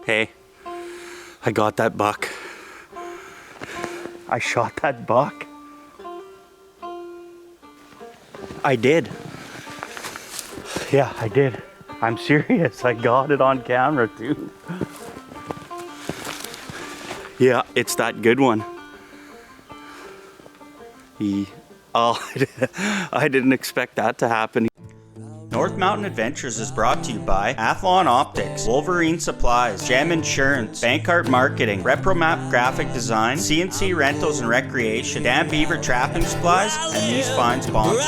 Hey, I got that buck. I shot that buck. I did. Yeah, I did. I'm serious. I got it on camera too. Yeah, it's that good one. I didn't expect that to happen. North Mountain Adventures is brought to you by Athlon Optics, Wolverine Supplies, Gem Insurance, Bankart Marketing, ReproMap Graphic Design, CNC Rentals and Recreation, Dan Beaver Trapping Supplies, and these fine sponsors.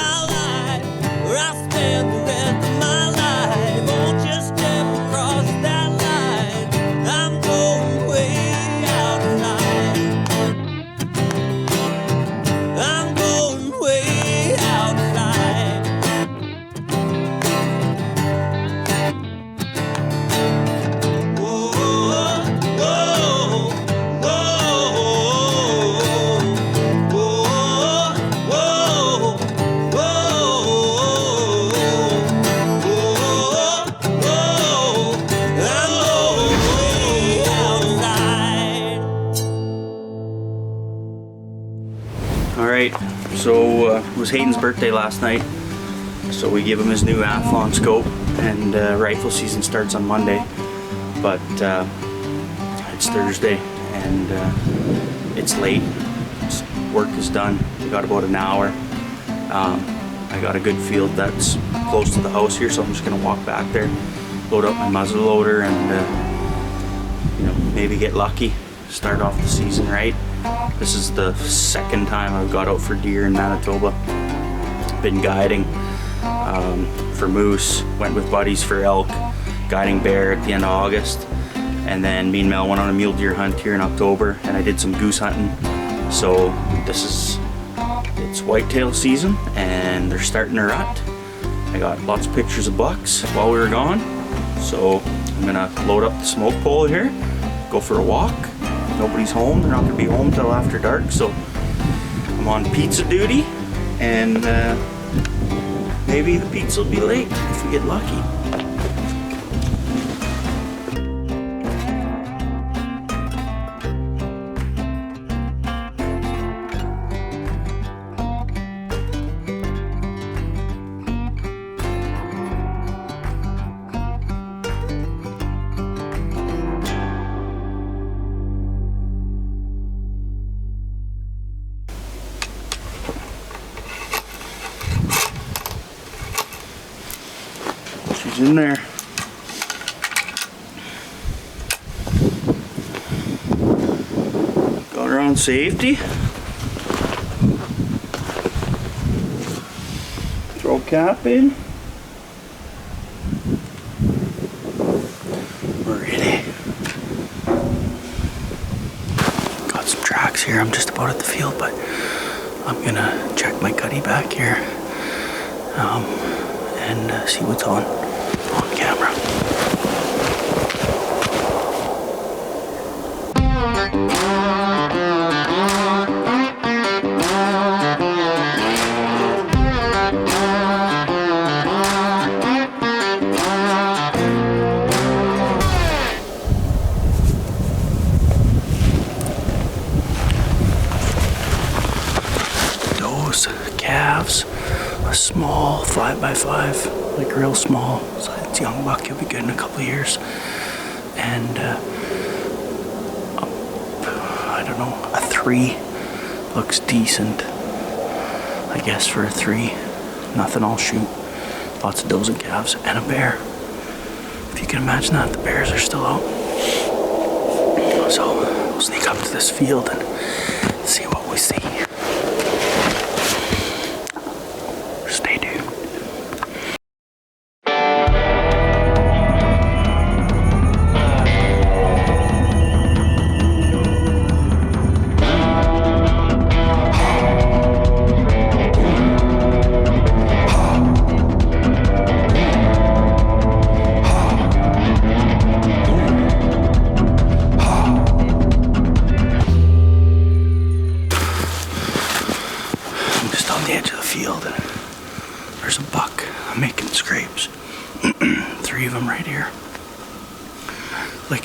Alright, so it was Hayden's birthday last night, so we gave him his new Athlon scope, and rifle season starts on Monday, but it's Thursday and it's late. Work is done. We got about an hour. I got a good field that's close to the house here, so I'm just gonna walk back there, load up my muzzle loader, and you know, maybe get lucky, start off the season right. This is the second time I've got out for deer in Manitoba. Been guiding for moose, went with buddies for elk, guiding bear at the end of August, and then me and Mel went on a mule deer hunt here in October, and I did some goose hunting. So it's whitetail season and they're starting to rut. I got lots of pictures of bucks while we were gone, so I'm gonna load up the smoke pole here, go for a walk. Nobody's home. They're not going to be home till after dark, so I'm on pizza duty, and maybe the pizza will be late if we get lucky. In there. Got her on safety. Throw cap in. We're ready. Got some tracks here. I'm just about at the field, but I'm gonna check my cuddy back here and see what's on camera. Those calves, a small 5x5, like real small. So it's a young buck, he'll be good in a couple of years. And I don't know, a 3 looks decent, I guess, for a 3. Nothing I'll shoot. Lots of does and calves and a bear. If you can imagine that, the bears are still out. So we'll sneak up to this field and see what we see. Stay tuned.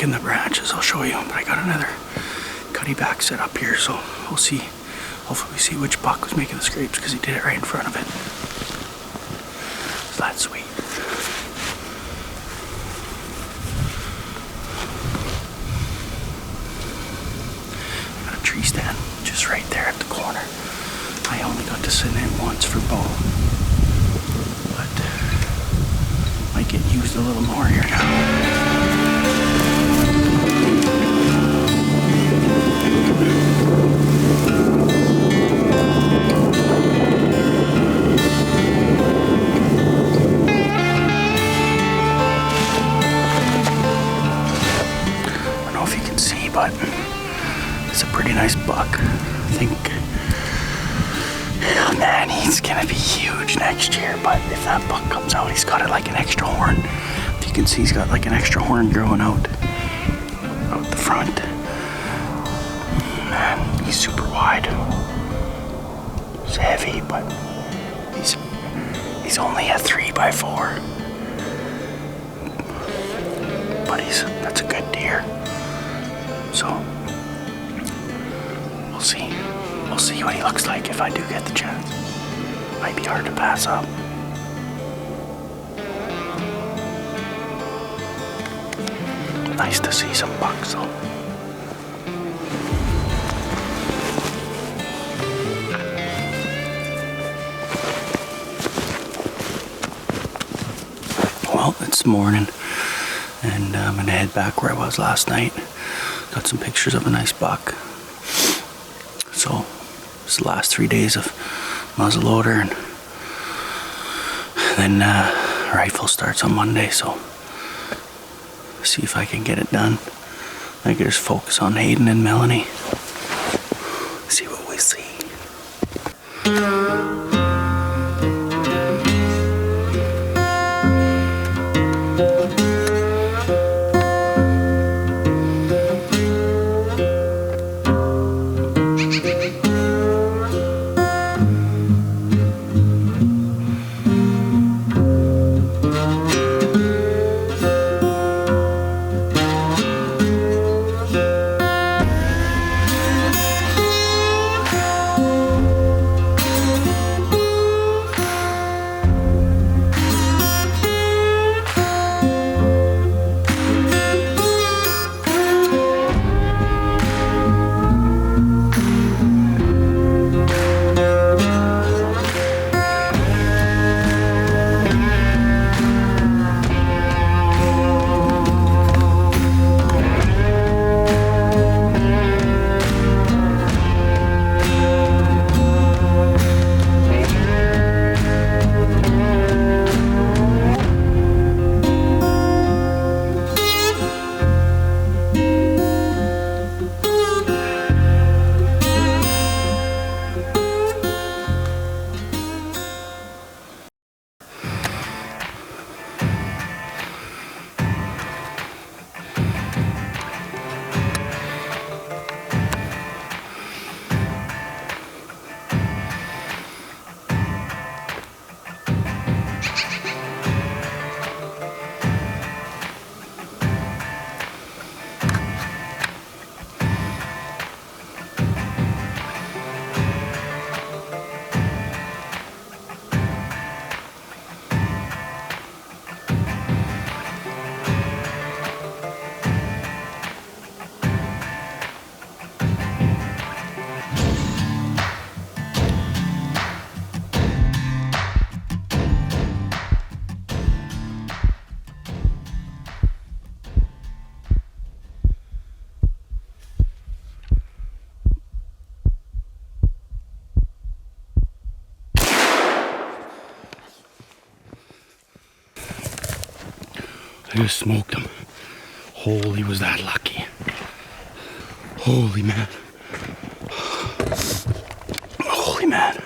breaking the branches, I'll show you. But I got another cutty back set up here, so we'll see. Hopefully we see which buck was making the scrapes, because he did it right in front of it. So that's sweet. I got a tree stand just right there at the corner. I only got to sit in it once for bow, but might get used a little more here now. But it's a pretty nice buck. I think, oh man, he's gonna be huge next year. But if that buck comes out, he's got it like an extra horn. If you can see, he's got like an extra horn growing out the front. Man, he's super wide. He's heavy, but he's only a 3x4. But that's a good deer. So, we'll see. We'll see what he looks like if I do get the chance. Might be hard to pass up. Nice to see some bucks though. Well, it's morning, and I'm gonna head back where I was last night. Got some pictures of a nice buck. So, it's the last 3 days of muzzleloader, and then rifle starts on Monday, so see if I can get it done. I can just focus on Hayden and Melanie. See what we see. I just smoked him. Holy, was that lucky. Holy man. Holy man.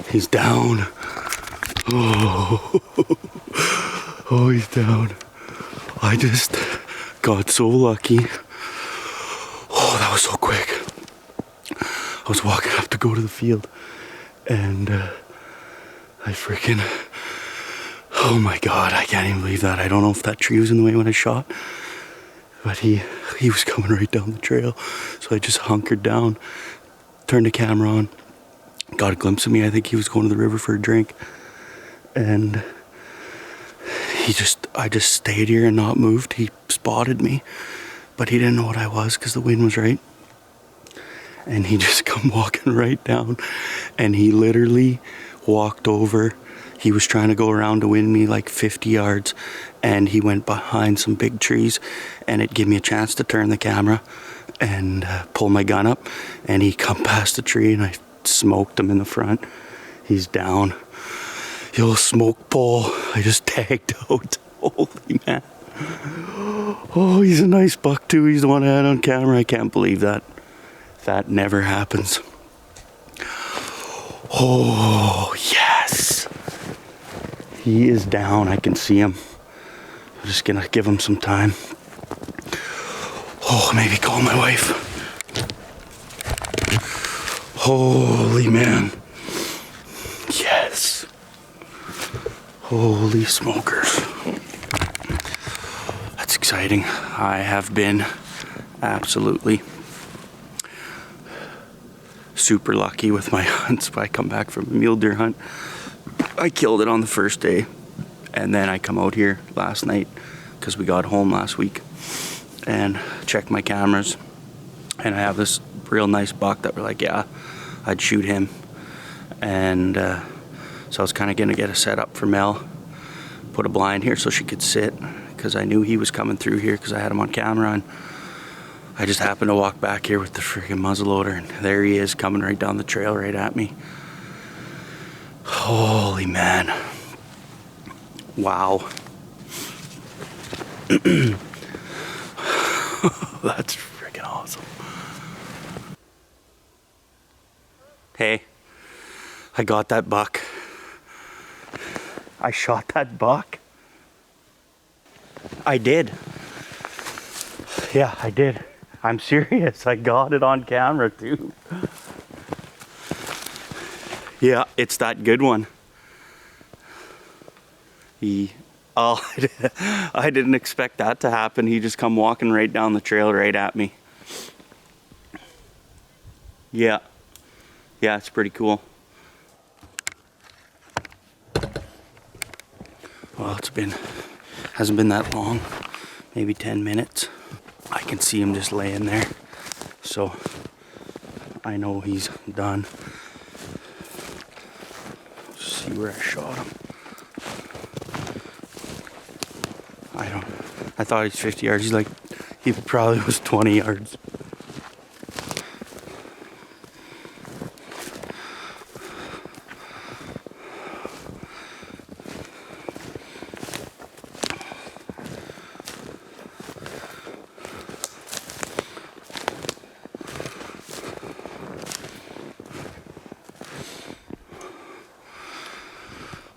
He's down. Oh, oh, he's down. I just got so lucky. Oh, that was so quick. I was walking up to go to the field, and I freaking, oh my God, I can't even believe that. I don't know if that tree was in the way when I shot. But he was coming right down the trail. So I just hunkered down, turned the camera on, got a glimpse of me. I think he was going to the river for a drink. And I just stayed here and not moved. He spotted me, but he didn't know what I was because the wind was right. And he just come walking right down, and he literally walked over. He was trying to go around to win me like 50 yards, and he went behind some big trees, and it gave me a chance to turn the camera and pull my gun up, and he come past the tree, and I smoked him in the front. He's down. Yo, smoke pole. I just tagged out. Holy man. Oh, he's a nice buck too. He's the one I had on camera. I can't believe that. That never happens. Oh, yes. He is down. I can see him. I'm just gonna give him some time. Oh, maybe call my wife. Holy man. Yes. Holy smokers. That's exciting. I have been absolutely super lucky with my hunts. I come back from a mule deer hunt. I killed it on the first day, and then I come out here last night because we got home last week and checked my cameras, and I have this real nice buck that we're like, yeah, I'd shoot him. And so I was kind of gonna get a setup for Mel, put a blind here so she could sit, because I knew he was coming through here because I had him on camera, and I just happened to walk back here with the freaking muzzleloader, and there he is coming right down the trail right at me. Holy man. Wow. That's freaking awesome. Hey, I got that buck. I shot that buck. I did. Yeah, I did. I'm serious. I got it on camera too. Yeah, it's that good one. I didn't expect that to happen. He just come walking right down the trail right at me. Yeah. Yeah, it's pretty cool. Well, hasn't been that long, maybe 10 minutes. I can see him just laying there, so I know he's done. See where I shot him. I thought he's 50 yards. He probably was 20 yards.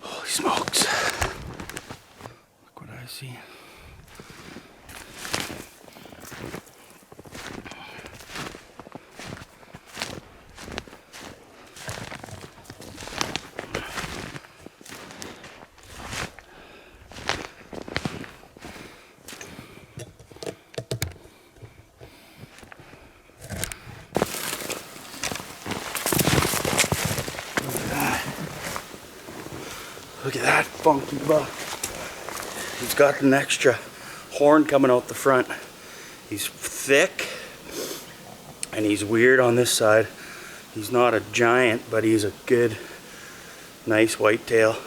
Holy smokes. Look what I see. Look at that funky buck. He's got an extra horn coming out the front. He's thick and he's weird on this side. He's not a giant, but he's a good, nice whitetail,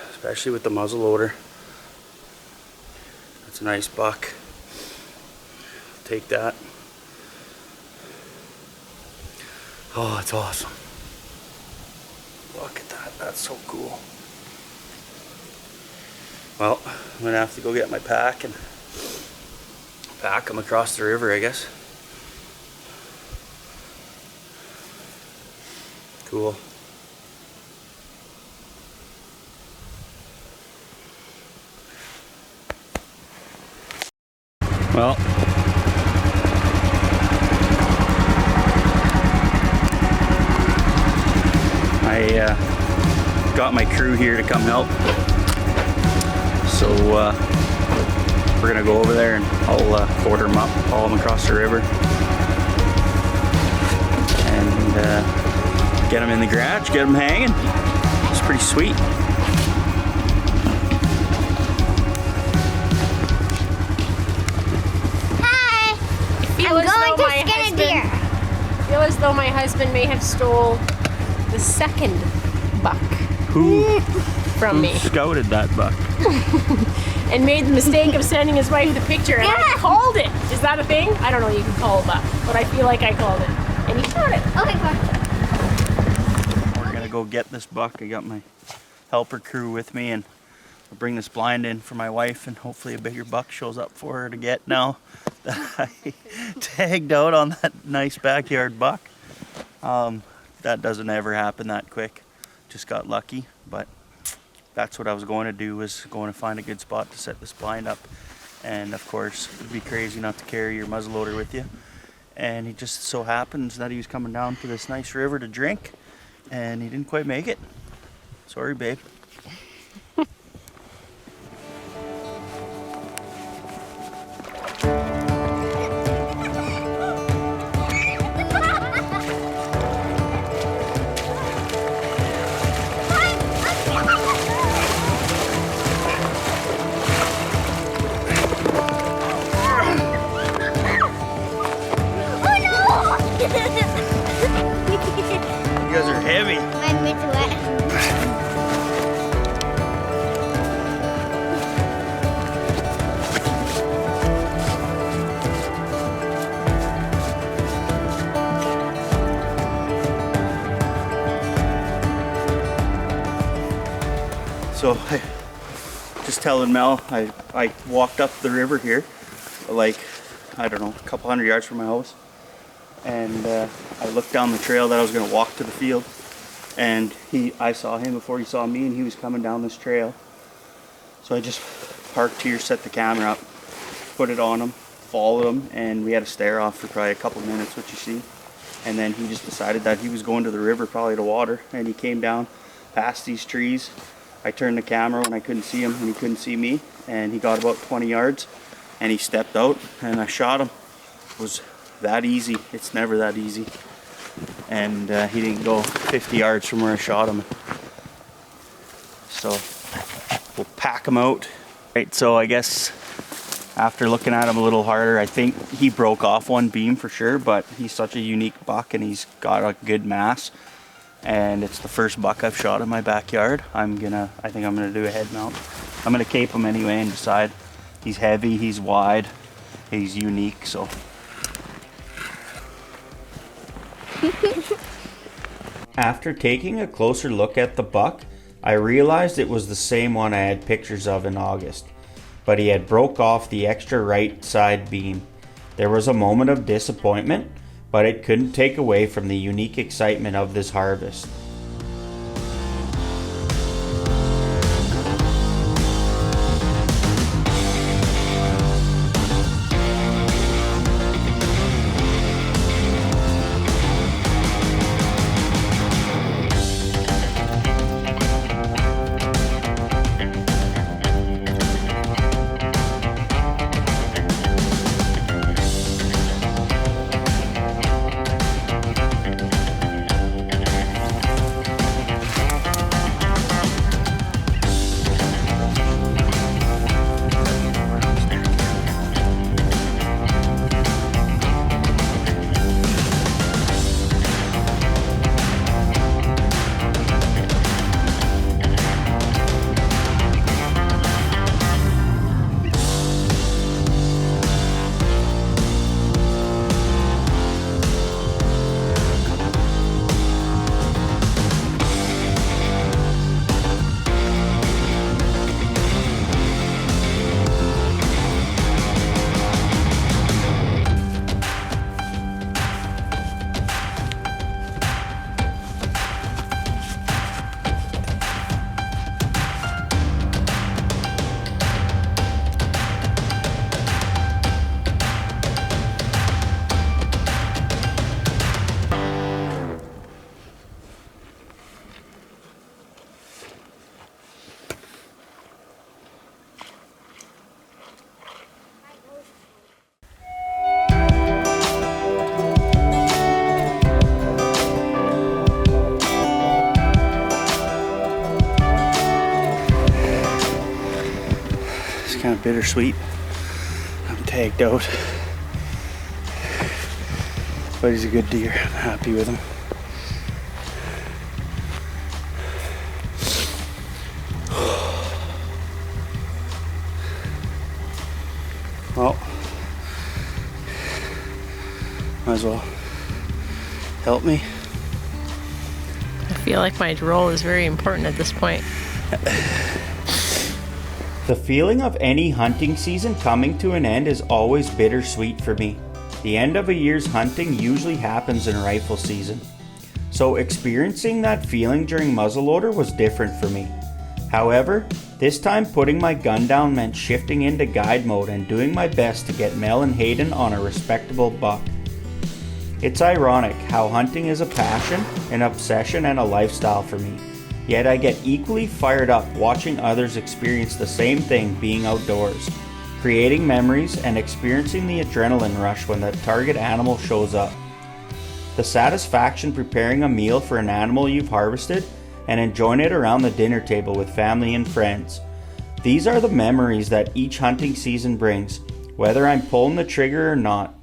especially with the muzzle loader. That's a nice buck. Take that. Oh, it's awesome. Look at that, that's so cool. Well, I'm gonna have to go get my pack and pack him across the river, I guess. Cool. Well, I got my crew here to come help. So we're gonna go over there and I'll quarter them up, haul them across the river, and get them in the garage, get them hanging. It's pretty sweet. Hi! I'm going to skin a deer. I feel as though my husband may have stole the second buck from me. Scouted that buck. And made the mistake of sending his wife the picture, and I called it. Is that a thing? I don't know, you can call a buck, but I feel like I called it. And he shot it. Okay, fine. We're gonna go get this buck. I got my helper crew with me, and I'll bring this blind in for my wife, and hopefully a bigger buck shows up for her to get now that I tagged out on that nice backyard buck. That doesn't ever happen that quick. Just got lucky, but that's what I was going to do, was going to find a good spot to set this blind up. And of course, it'd be crazy not to carry your muzzleloader with you. And it just so happens that he was coming down to this nice river to drink, and he didn't quite make it. Sorry, babe. You guys are heavy. My mitts wet. So I just telling Mel, I walked up the river here, like, I don't know, a couple hundred yards from my house. And I looked down the trail that I was going to walk to the field, and I saw him before he saw me, and he was coming down this trail. So I just parked here, set the camera up, put it on him, followed him, and we had a stare off for probably a couple minutes, what you see. And then he just decided that he was going to the river, probably to water, and he came down past these trees. I turned the camera when I couldn't see him, and he couldn't see me, and he got about 20 yards, and he stepped out, and I shot him. It was that easy. It's never that easy. And he didn't go 50 yards from where I shot him. So we'll pack him out. Right, so I guess after looking at him a little harder, I think he broke off one beam for sure, but he's such a unique buck, and he's got a good mass. And it's the first buck I've shot in my backyard. I think I'm gonna do a head mount. I'm gonna cape him anyway and decide. He's heavy, he's wide, he's unique, so. After taking a closer look at the buck, I realized it was the same one I had pictures of in August, but he had broke off the extra right side beam. There was a moment of disappointment, but it couldn't take away from the unique excitement of this harvest. bittersweet. I'm tagged out. But he's a good deer. I'm happy with him. Well, might as well help me. I feel like my role is very important at this point. The feeling of any hunting season coming to an end is always bittersweet for me. The end of a year's hunting usually happens in rifle season. So experiencing that feeling during muzzleloader was different for me. However, this time putting my gun down meant shifting into guide mode and doing my best to get Mel and Hayden on a respectable buck. It's ironic how hunting is a passion, an obsession, and a lifestyle for me. Yet I get equally fired up watching others experience the same thing being outdoors, creating memories and experiencing the adrenaline rush when the target animal shows up. The satisfaction preparing a meal for an animal you've harvested and enjoying it around the dinner table with family and friends. These are the memories that each hunting season brings, whether I'm pulling the trigger or not.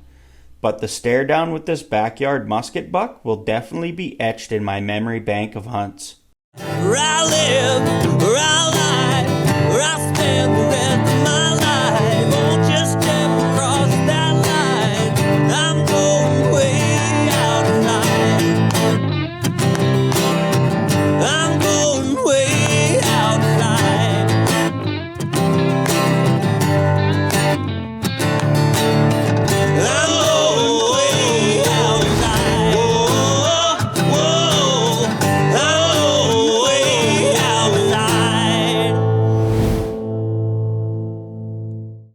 But the stare down with this backyard musket buck will definitely be etched in my memory bank of hunts. Where I live, where I lie, where I spend the